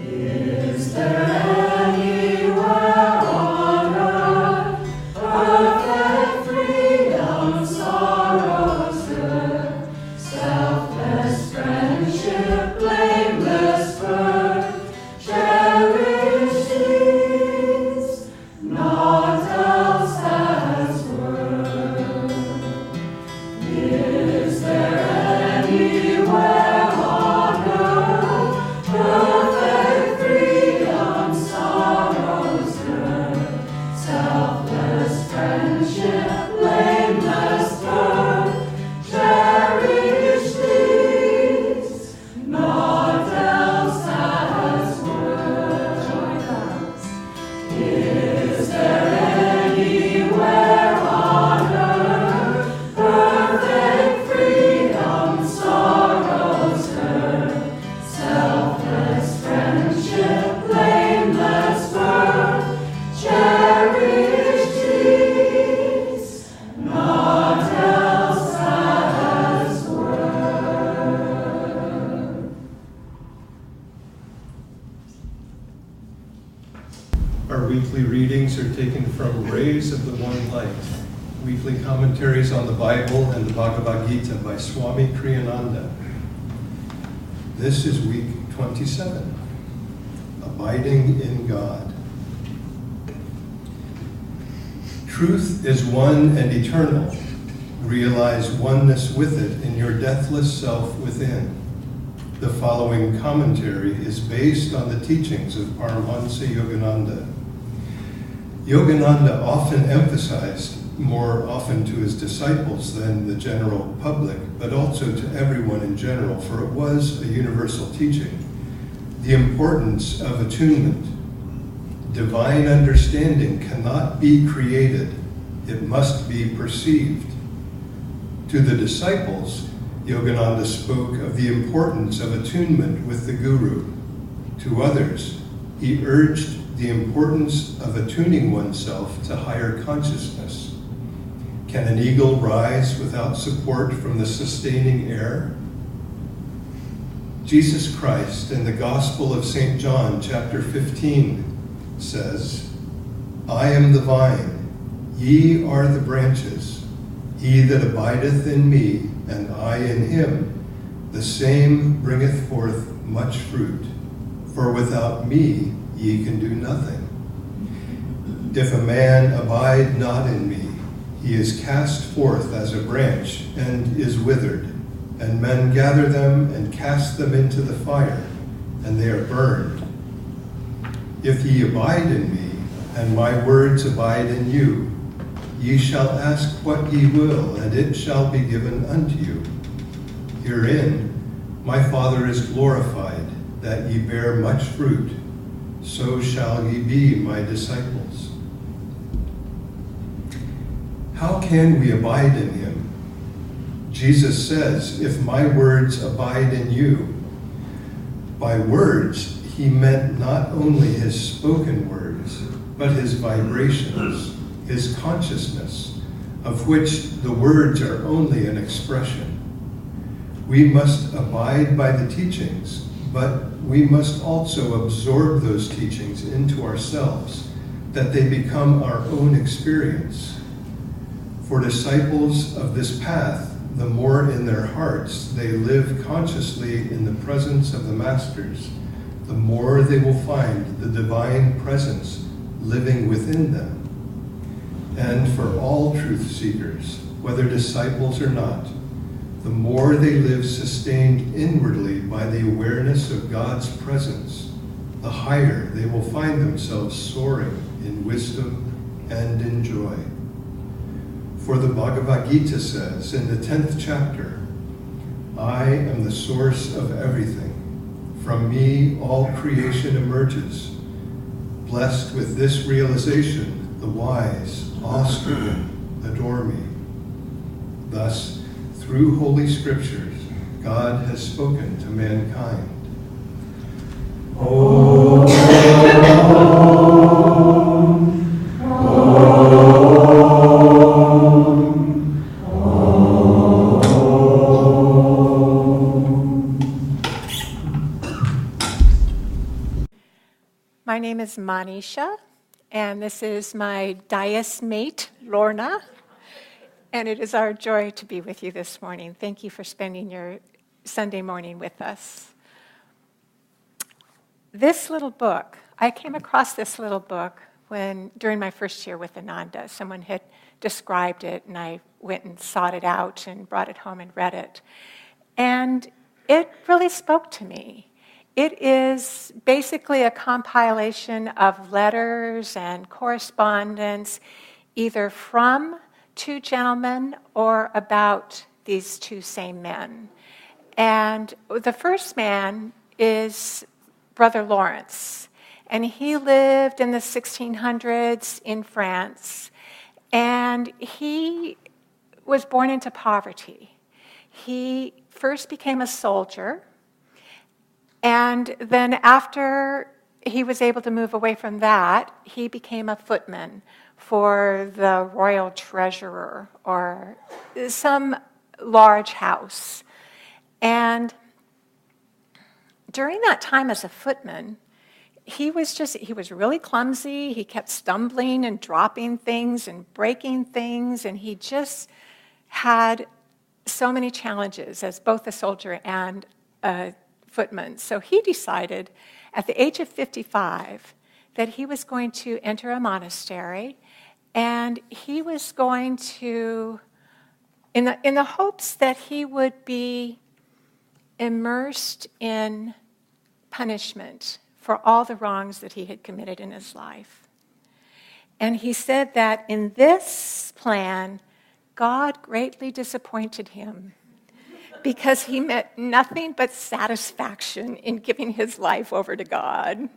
Is there anywhere on earth perfect freedom, sorrow's good, selfless friendship, blameless birth, cherished ease, naught else has worth? Is there anywhere on earth perfect freedom, sorrow's good, selfless friendship, blameless birth, cherished these, naught else has worth? Join us. Is there anywhere on earth perfect freedom, sorrow's good, selfless friendship, blameless birth, cherished ease, naught else has worth? Our weekly readings are taken from Rays of the One Light, weekly commentaries on the Bible and the Bhagavad Gita by Swami Kriyananda. This is week 27, Abiding in God. Truth is one and eternal. Realize oneness with it in your deathless self within. The following commentary is based on the teachings of Paramahansa Yogananda. Yogananda often emphasized, more often to his disciples than the general public, but also to everyone in general, for it was a universal teaching, the importance of attunement. Divine understanding cannot be created, it must be perceived. To the disciples, Yogananda spoke of the importance of attunement with the Guru. To others, he urged the importance of attuning oneself to higher consciousness. Can an eagle rise without support from the sustaining air? Jesus Christ in the Gospel of St. John, chapter 15, says, I am the vine, ye are the branches. He that abideth in me, and I in him, the same bringeth forth much fruit. For without me ye can do nothing. If a man abide not in me, he is cast forth as a branch, and is withered. And men gather them, and cast them into the fire, and they are burned. If ye abide in me, and my words abide in you, ye shall ask what ye will, and it shall be given unto you. Herein my Father is glorified, that ye bear much fruit, so shall ye be my disciples. How can we abide in him? Jesus says, if my words abide in you. By words, he meant not only his spoken words, but his vibrations, his consciousness, of which the words are only an expression. We must abide by the teachings, but we must also absorb those teachings into ourselves, that they become our own experience. For disciples of this path, the more in their hearts they live consciously in the presence of the Masters, the more they will find the divine presence living within them. And for all truth seekers, whether disciples or not, the more they live sustained inwardly by the awareness of God's presence, the higher they will find themselves soaring in wisdom and in joy. For the Bhagavad Gita says in the 10th chapter, I am the source of everything. From me all creation emerges. Blessed with this realization, the wise, awe-stricken, adore me. Thus, through Holy Scriptures, God has spoken to mankind. My name is Manisha, and this is my dais mate, Lorna, and it is our joy to be with you this morning. Thank you for spending your Sunday morning with us. This little book, I came across this little book during my first year with Ananda. Someone had described it, and I went and sought it out and brought it home and read it. And it really spoke to me. It is basically a compilation of letters and correspondence, either from two gentlemen or about these two same men. And the first man is Brother Lawrence, and he lived in the 1600s in France, and he was born into poverty. He first became a soldier, and then after he was able to move away from that, he became a footman for the royal treasurer or some large house. And during that time as a footman, he was really clumsy. He kept stumbling and dropping things and breaking things, and he just had so many challenges as both a soldier and a footman. So he decided at the age of 55 that he was going to enter a monastery, and he was going to, in the hopes that he would be immersed in punishment for all the wrongs that he had committed in his life. And he said that in this plan, God greatly disappointed him because he met nothing but satisfaction in giving his life over to God.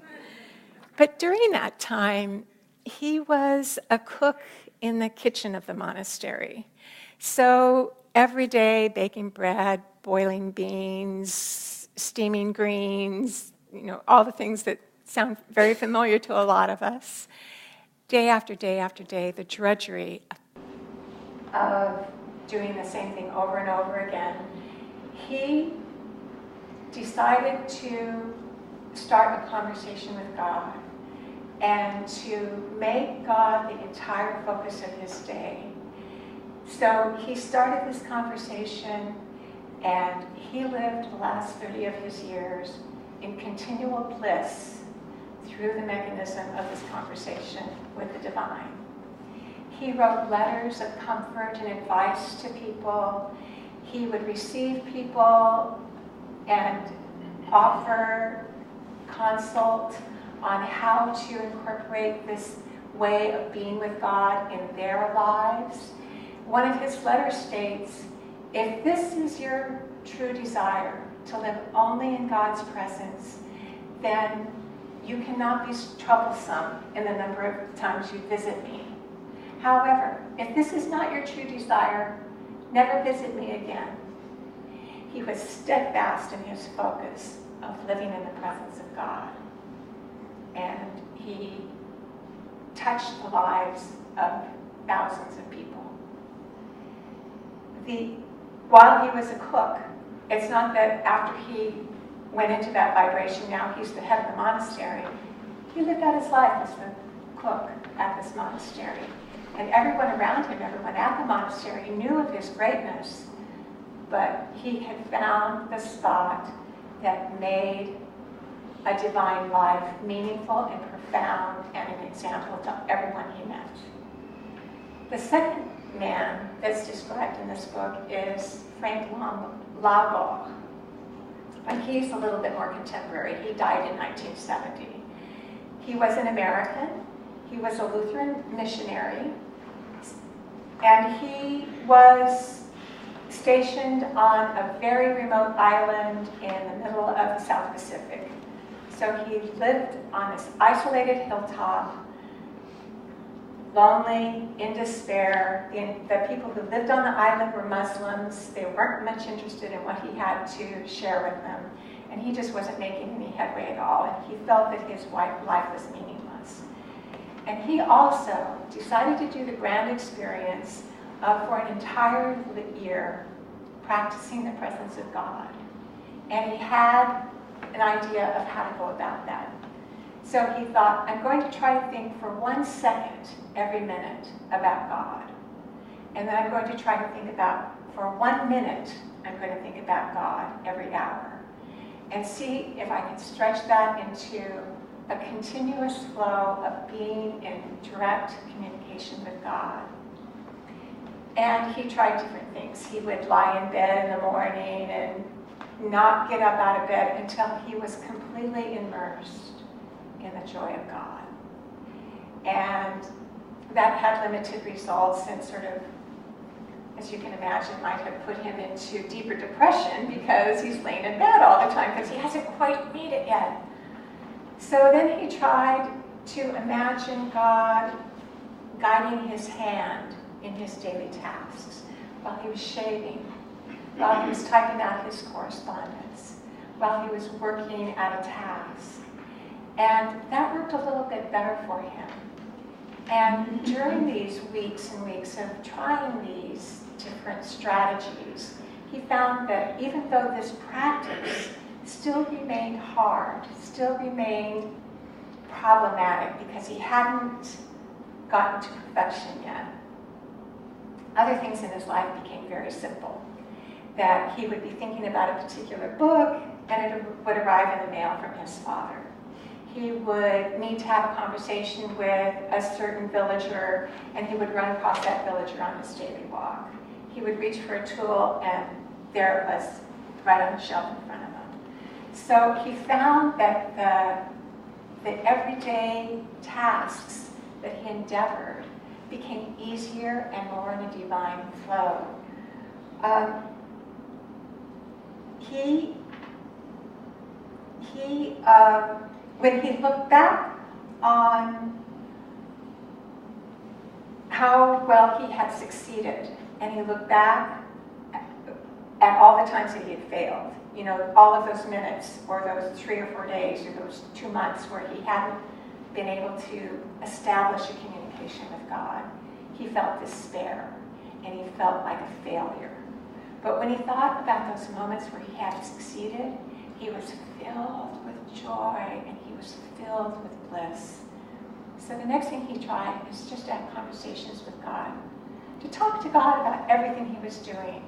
But during that time, he was a cook in the kitchen of the monastery. So every day, baking bread, boiling beans, steaming greens, all the things that sound very familiar to a lot of us. Day after day after day, the drudgery of doing the same thing over and over again. He decided to start a conversation with God and to make God the entire focus of his day. So he started this conversation, and he lived the last 30 of his years in continual bliss through the mechanism of this conversation with the divine. He wrote letters of comfort and advice to people. He would receive people and offer consult on how to incorporate this way of being with God in their lives. One of his letters states, if this is your true desire, to live only in God's presence, then you cannot be troublesome in the number of times you visit me. However, if this is not your true desire, never visit me again. He was steadfast in his focus of living in the presence of God. And he touched the lives of thousands of people. While he was a cook, it's not that after he went into that vibration, now he's the head of the monastery. He lived out his life as the cook at this monastery. And everyone around him, everyone at the monastery knew of his greatness, but he had found the spot that made a divine life meaningful and profound and an example to everyone he met. The second man that's described in this book is Frank Lago, and he's a little bit more contemporary. He died in 1970. He was an American. He was a Lutheran missionary, and he was stationed on a very remote island in the middle of the South Pacific. So he lived on this isolated hilltop, lonely, in despair. The people who lived on the island were Muslims. They weren't much interested in what he had to share with them. And he just wasn't making any headway at all. And he felt that his life was meaningless. And he also decided to do the grand experience of, for an entire year, practicing the presence of God. And he had an idea of how to go about that. So So he thought, I'm going to try to think for 1 second every minute about God. And then I'm going to try to think about, for 1 minute, I'm going to think about God every hour. And see if I can stretch that into a continuous flow of being in direct communication with God. And he tried different things. He would lie in bed in the morning and not get up out of bed until he was completely immersed in the joy of God. And that had limited results and sort of, as you can imagine, might have put him into deeper depression because he's laying in bed all the time because he hasn't quite made it yet. So then he tried to imagine God guiding his hand in his daily tasks while he was shaving, while he was typing out his correspondence, while he was working at a task. And that worked a little bit better for him. And during these weeks and weeks of trying these different strategies, he found that even though this practice still remained hard, still remained problematic because he hadn't gotten to perfection yet, other things in his life became very simple. That he would be thinking about a particular book and it would arrive in the mail from his father. He would need to have a conversation with a certain villager and he would run across that villager on his daily walk. He would reach for a tool and there it was right on the shelf in front of him. So he found that the everyday tasks that he endeavored became easier and more in a divine flow. When he looked back on how well he had succeeded, and he looked back at all the times that he had failed, all of those minutes, or those 3 or 4 days, or those 2 months where he hadn't been able to establish a communication with God, he felt despair, and he felt like a failure. But when he thought about those moments where he had succeeded, he was filled with joy and he was filled with bliss. So the next thing he tried is just to have conversations with God, to talk to God about everything he was doing,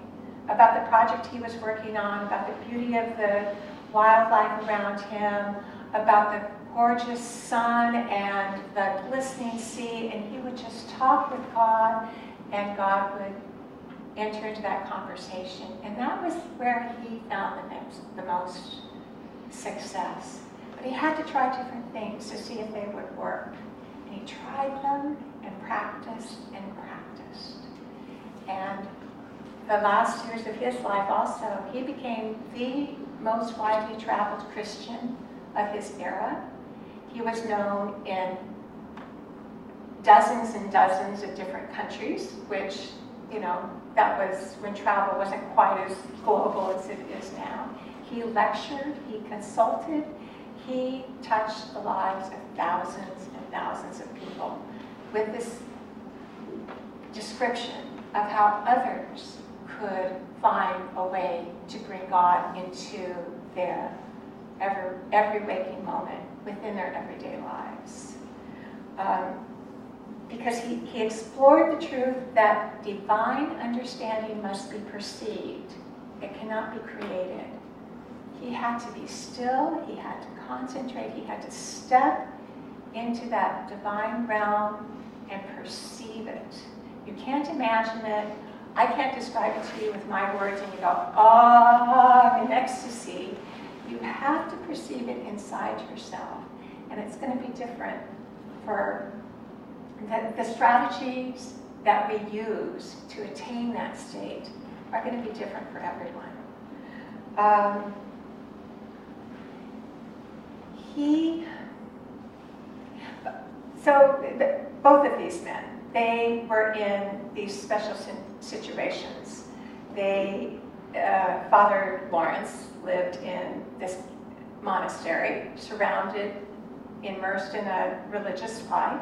about the project he was working on, about the beauty of the wildlife around him, about the gorgeous sun and the glistening sea, and he would just talk with God, and God would enter into that conversation. And that was where he found the most success. But he had to try different things to see if they would work. And he tried them and practiced and practiced. And the last years of his life also, he became the most widely traveled Christian of his era. He was known in dozens and dozens of different countries, which, that was when travel wasn't quite as global as it is now. He lectured, he consulted, he touched the lives of thousands and thousands of people with this description of how others could find a way to bring God into their every waking moment within their everyday lives. Because he explored the truth that divine understanding must be perceived. It cannot be created. He had to be still, he had to concentrate, he had to step into that divine realm and perceive it. You can't imagine it. I can't describe it to you with my words and you go, I'm in ecstasy. You have to perceive it inside yourself. And it's going to be different for the strategies that we use to attain that state are going to be different for everyone. Both of these men, they were in these special situations. Father Lawrence lived in this monastery, surrounded, immersed in a religious life.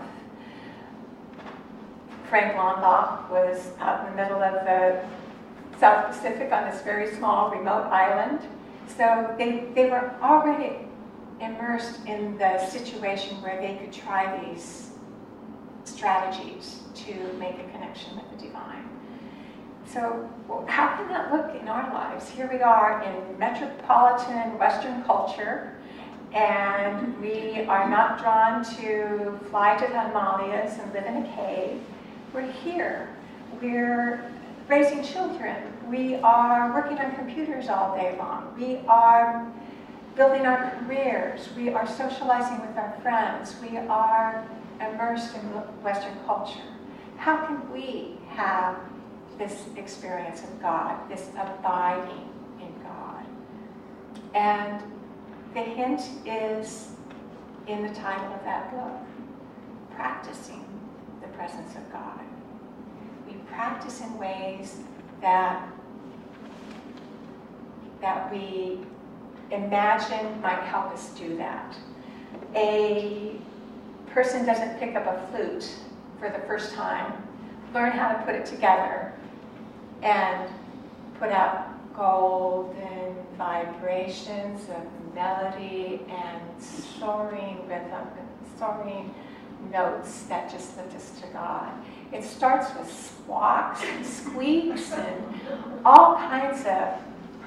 Frank Lombach was out in the middle of the South Pacific on this very small remote island. So they were already immersed in the situation where they could try these strategies to make a connection with the divine. So how can that look in our lives? Here we are in metropolitan Western culture, and we are not drawn to fly to the Himalayas and live in a cave. We're here. We're raising children. We are working on computers all day long. We are building our careers. We are socializing with our friends. We are immersed in Western culture. How can we have this experience of God, this abiding in God? And the hint is in the title of that book, Practicing the Presence of God. We practice in ways that we imagine might help us do that. A person doesn't pick up a flute for the first time, learn how to put it together, and put out golden vibrations of melody and soaring rhythm, and soaring notes that just lift us to God. It starts with squawks and squeaks and all kinds of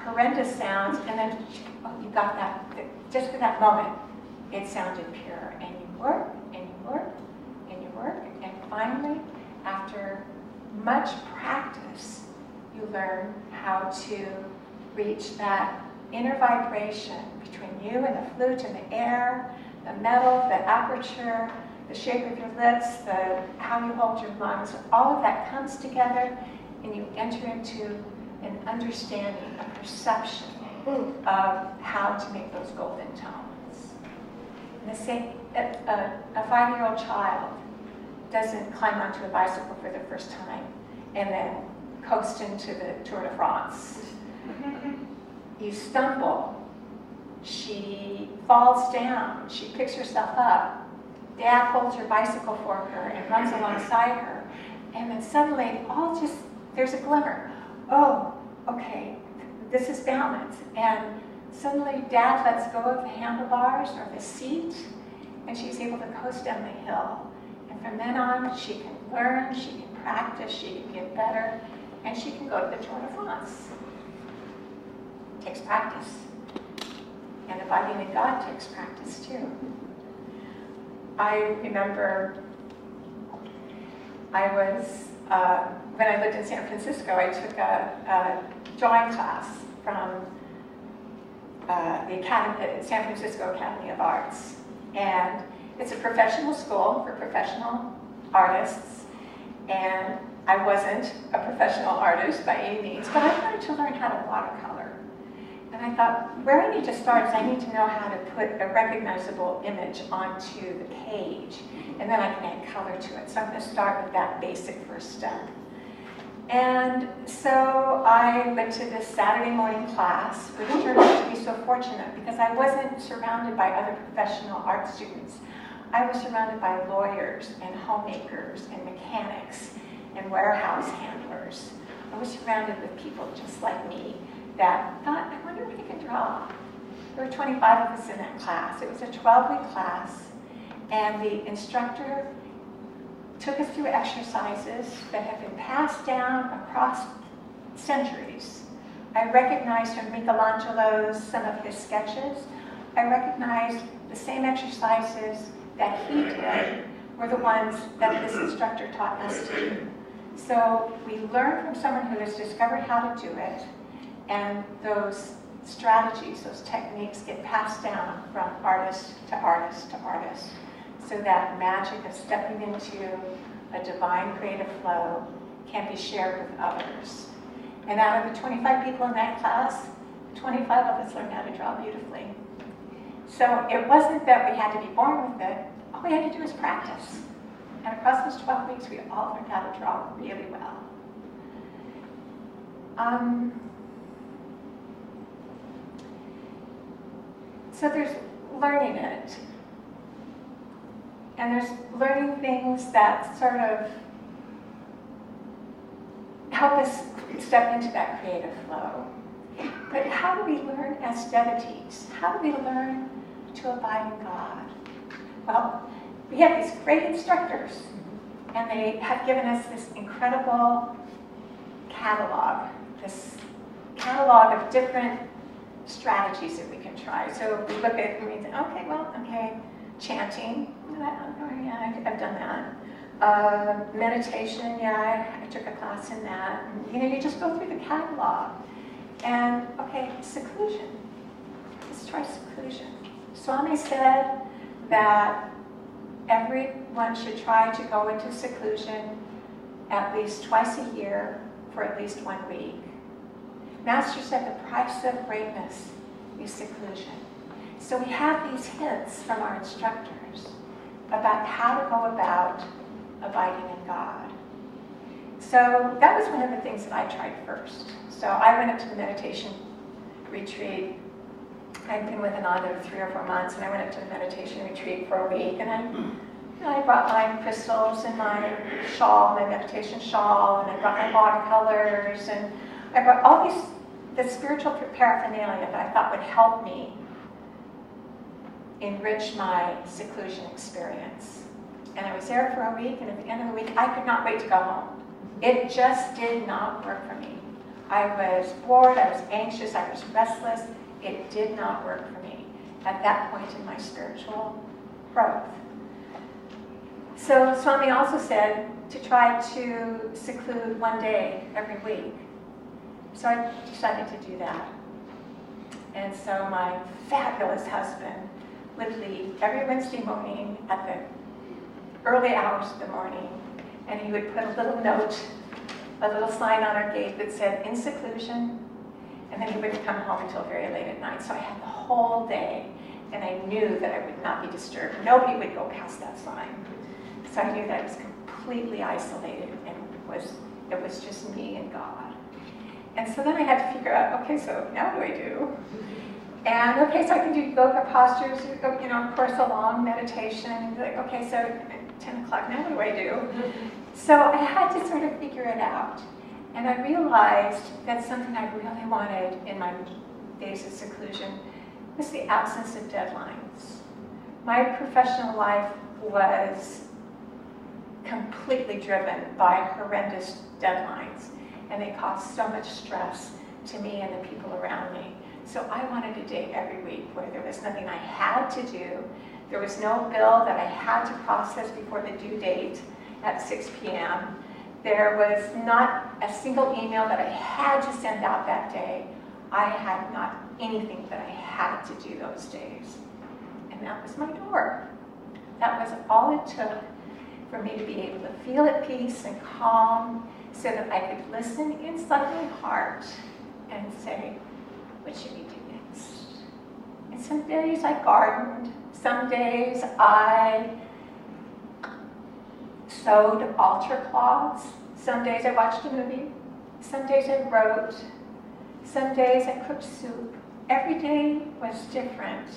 horrendous sounds, and then, oh, you got that. Just for that moment, it sounded pure. And you work, and you work, and you work, and finally, after much practice, you learn how to reach that inner vibration between you and the flute and the air, the metal, the aperture, the shape of your lips, how you hold your lungs. All of that comes together, and you enter into an understanding, a perception of how to make those golden tones. And the same, a 5-year-old child doesn't climb onto a bicycle for the first time and then coast into the Tour de France. You stumble, she falls down, she picks herself up, Dad holds her bicycle for her and runs alongside her, and then suddenly there's a glimmer. Oh, okay, this is balance. And suddenly Dad lets go of the handlebars or the seat, and she's able to coast down the hill. And from then on, she can learn, she can practice, she can get better, and she can go to the Tour de France. It takes practice. And abiding in God takes practice too. I remember when I lived in San Francisco, I took a drawing class from the San Francisco Academy of Arts. And it's a professional school for professional artists. And I wasn't a professional artist by any means, but I wanted to learn how to watercolor. And I thought, where I need to start is I need to know how to put a recognizable image onto the page, and then I can add color to it. So I'm going to start with that basic first step. And so I went to this Saturday morning class, which turned out to be so fortunate because I wasn't surrounded by other professional art students. I was surrounded by lawyers and homemakers and mechanics and warehouse handlers. I was surrounded with people just like me that thought, I wonder if I can draw. There were 25 of us in that class. It was a 12-week class, and the instructor took us through exercises that have been passed down across centuries. I recognized from Michelangelo's some of his sketches. I recognized the same exercises that he did were the ones that this instructor taught us to do. So we learn from someone who has discovered how to do it, and those strategies, those techniques get passed down from artist to artist to artist. So that magic of stepping into a divine creative flow can be shared with others. And out of the 25 people in that class, 25 of us learned how to draw beautifully. So it wasn't that we had to be born with it. All we had to do was practice. And across those 12 weeks, we all learned how to draw really well. So there's learning it. And there's learning things that sort of help us step into that creative flow. But how do we learn as devotees? How do we learn to abide in God? Well, we have these great instructors, and they have given us this incredible catalog of different strategies that we can try. So we look at, we say, okay, chanting, I've done that. Meditation, I took a class in that. And, you just go through the catalog. And, seclusion. Let's try seclusion. Swami said that everyone should try to go into seclusion at least twice a year for at least 1 week. Master said the price of greatness is seclusion. So we have these hints from our instructors about how to go about abiding in God. So that was one of the things that I tried first. So I went up to the meditation retreat. I'd been with Ananda 3 or 4 months, and I went up to the meditation retreat for a week, and I brought my crystals and my shawl, my meditation shawl, and I brought my watercolors, and I brought all the spiritual paraphernalia that I thought would help me enrich my seclusion experience. And I was there for a week, and at the end of the week, I could not wait to go home. It just did not work for me. I was bored, I was anxious, I was restless. It did not work for me at that point in my spiritual growth. So Swami also said to try to seclude 1 day every week. So I decided to do that. And so my fabulous husband would leave every Wednesday morning at the early hours of the morning, and he would put a little note, a little sign on our gate that said, "In seclusion," and then he wouldn't come home until very late at night. So I had the whole day, and I knew that I would not be disturbed. Nobody would go past that sign. So I knew that I was completely isolated, and it was just me and God. And so then I had to figure out, so now what do I do? And so I can do yoga postures, of course, a long meditation, and be like, so at 10 o'clock, now what do I do? So I had to sort of figure it out. And I realized that something I really wanted in my days of seclusion was the absence of deadlines. My professional life was completely driven by horrendous deadlines, and they caused so much stress to me and the people around me. So I wanted a day every week where there was nothing I had to do. There was no bill that I had to process before the due date at 6 p.m. There was not a single email that I had to send out that day. I had not anything that I had to do those days. And that was my door. That was all it took for me to be able to feel at peace and calm so that I could listen inside my heart and say, what should we do next? And some days I gardened. Some days I sewed altar cloths. Some days I watched a movie. Some days I wrote. Some days I cooked soup. Every day was different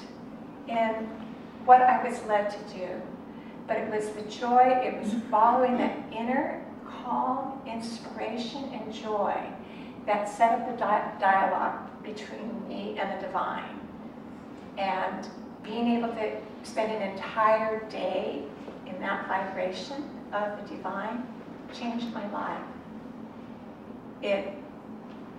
in what I was led to do. But it was the joy, it was following that inner calm, inspiration, and joy that set up the dialogue between me and the divine. And being able to spend an entire day in that vibration of the divine changed my life.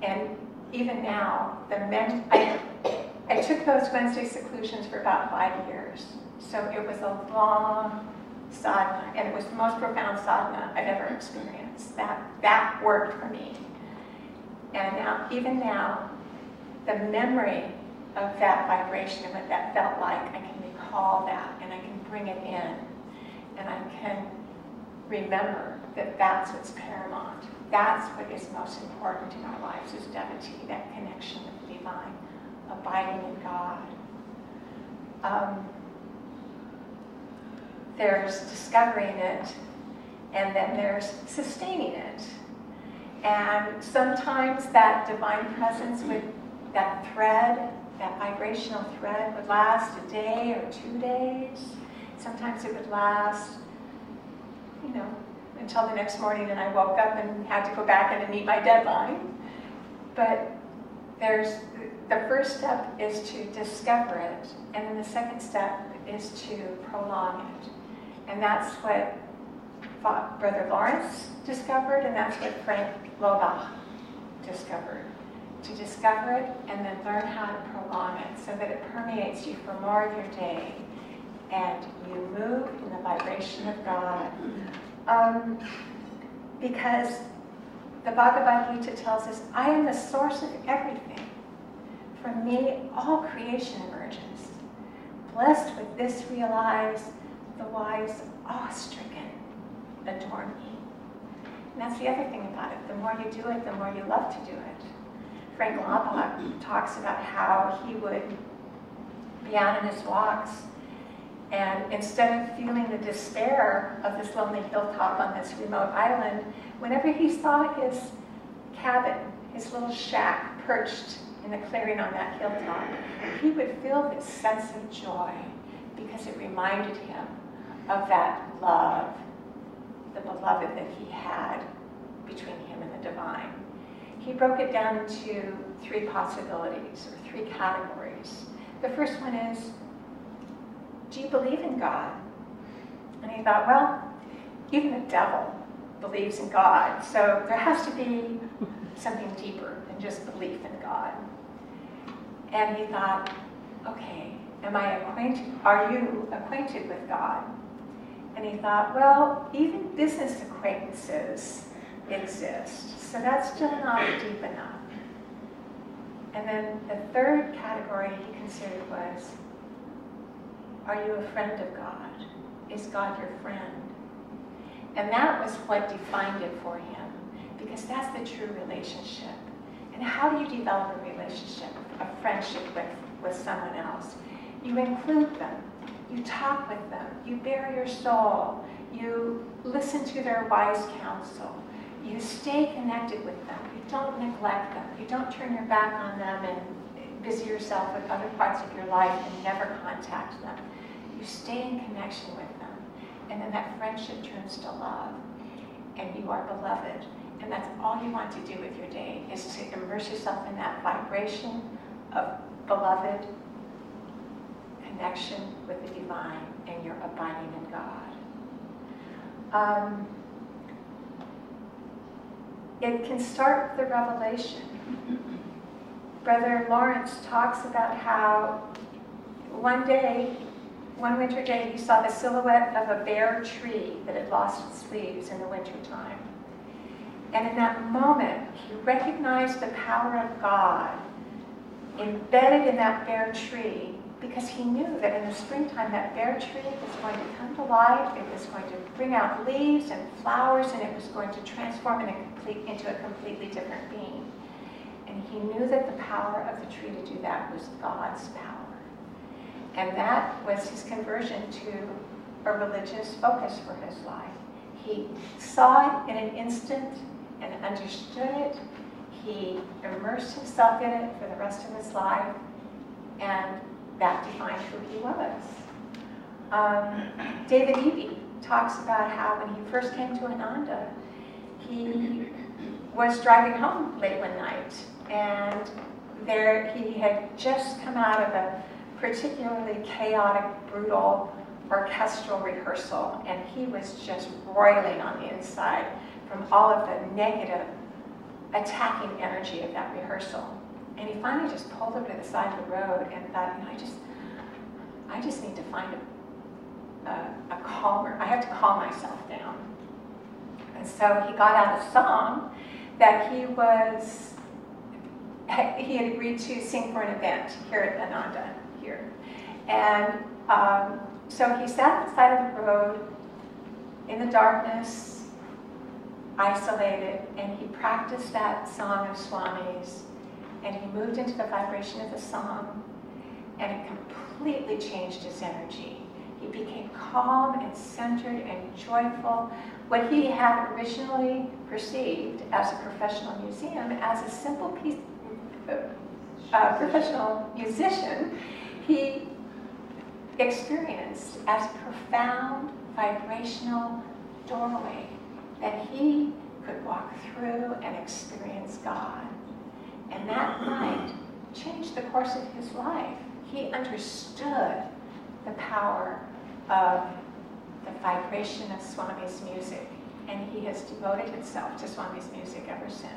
And even now, I took those Wednesday seclusions for about 5 years. So it was a long sadhana, and it was the most profound sadhana I've ever experienced. That worked for me. And now, even now, the memory of that vibration and what that felt like, I can recall that, and I can bring it in, and I can remember that that's what's paramount. That's what is most important in our lives, is devotee, that connection with the divine, abiding in God. There's discovering it, and then there's sustaining it. And sometimes that divine presence that thread, that vibrational thread would last a day or 2 days. Sometimes it would last, until the next morning and I woke up and had to go back in and meet my deadline. But there's the first step is to discover it, and then the second step is to prolong it. And that's what Brother Lawrence discovered, and that's what Frank Lago discovered. To discover it and then learn how to prolong it so that it permeates you for more of your day and you move in the vibration of God. Because the Bhagavad Gita tells us, I am the source of everything. From me, all creation emerges. Blessed with this realize, the wise, awe-stricken, adore me. And that's the other thing about it. The more you do it, the more you love to do it. Frank Lago talks about how he would be out on his walks, and instead of feeling the despair of this lonely hilltop on this remote island, whenever he saw his cabin, his little shack perched in the clearing on that hilltop, he would feel this sense of joy because it reminded him of that love, the beloved that he had between him and the divine. He broke it down into 3 possibilities, or 3 categories. The first one is, do you believe in God? And he thought, well, even the devil believes in God, so there has to be something deeper than just belief in God. And he thought, okay, are you acquainted with God? And he thought, well, even business acquaintances exist, so that's still not deep enough. And then the third category he considered was, are you a friend of God? Is God your friend? And that was what defined it for him, because that's the true relationship. And how do you develop a relationship, a friendship with someone else? You include them. You talk with them. You bare your soul. You listen to their wise counsel. You stay connected with them. You don't neglect them. You don't turn your back on them and busy yourself with other parts of your life and never contact them. You stay in connection with them. And then that friendship turns to love. And you are beloved. And that's all you want to do with your day, is to immerse yourself in that vibration of beloved connection with the divine, and you're abiding in God. It can start with the revelation. Brother Lawrence talks about how one winter day, he saw the silhouette of a bare tree that had lost its leaves in the wintertime. And in that moment, he recognized the power of God embedded in that bare tree, because he knew that in the springtime, that bare tree was going to come to life, it was going to bring out leaves and flowers, and it was going to transform into a completely different being. And he knew that the power of the tree to do that was God's power. And that was his conversion to a religious focus for his life. He saw it in an instant and understood it. He immersed himself in it for the rest of his life, and that defined who he was. David Eby talks about how when he first came to Ananda, he was driving home late one night, and there he had just come out of a particularly chaotic, brutal orchestral rehearsal, and he was just roiling on the inside from all of the negative, attacking energy of that rehearsal. And he finally just pulled over to the side of the road and thought, I just need to find a calmer, I have to calm myself down. And so he got out a song that he had agreed to sing for an event here at Ananda, here. And so he sat at the side of the road in the darkness, isolated, and he practiced that song of Swami's, and he moved into the vibration of the song, and it completely changed his energy. He became calm and centered and joyful. What he had originally perceived as a professional museum, as a simple piece, professional musician, he experienced as a profound vibrational doorway that he could walk through and experience God. And that night, changed the course of his life. He understood the power of the vibration of Swami's music, and he has devoted himself to Swami's music ever since.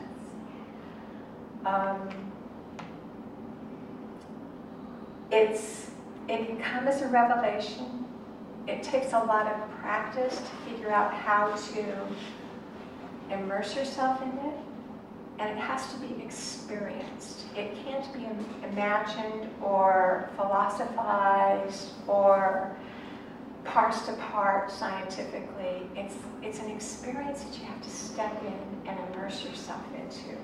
It can come as a revelation. It takes a lot of practice to figure out how to immerse yourself in it, and it has to be experienced. It can't be imagined or philosophized or parsed apart scientifically. It's an experience that you have to step in and immerse yourself into.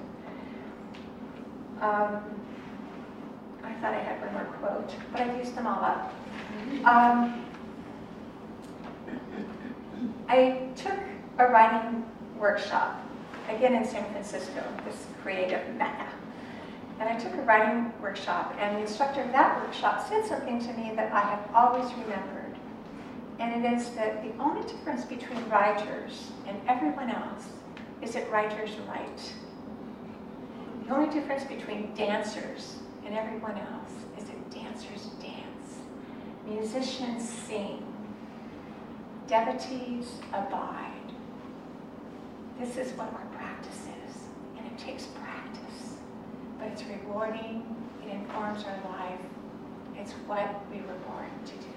I thought I had one more quote, but I've used them all up. I took a writing workshop, again in San Francisco, this creative mecca. And I took a writing workshop, and the instructor of that workshop said something to me that I have always remembered. And it is that the only difference between writers and everyone else is that writers write. The only difference between dancers and everyone else is that dancers dance. Musicians sing. Devotees abide. This is what our practice is, and it takes practice. But it's rewarding, it informs our life. It's what we were born to do.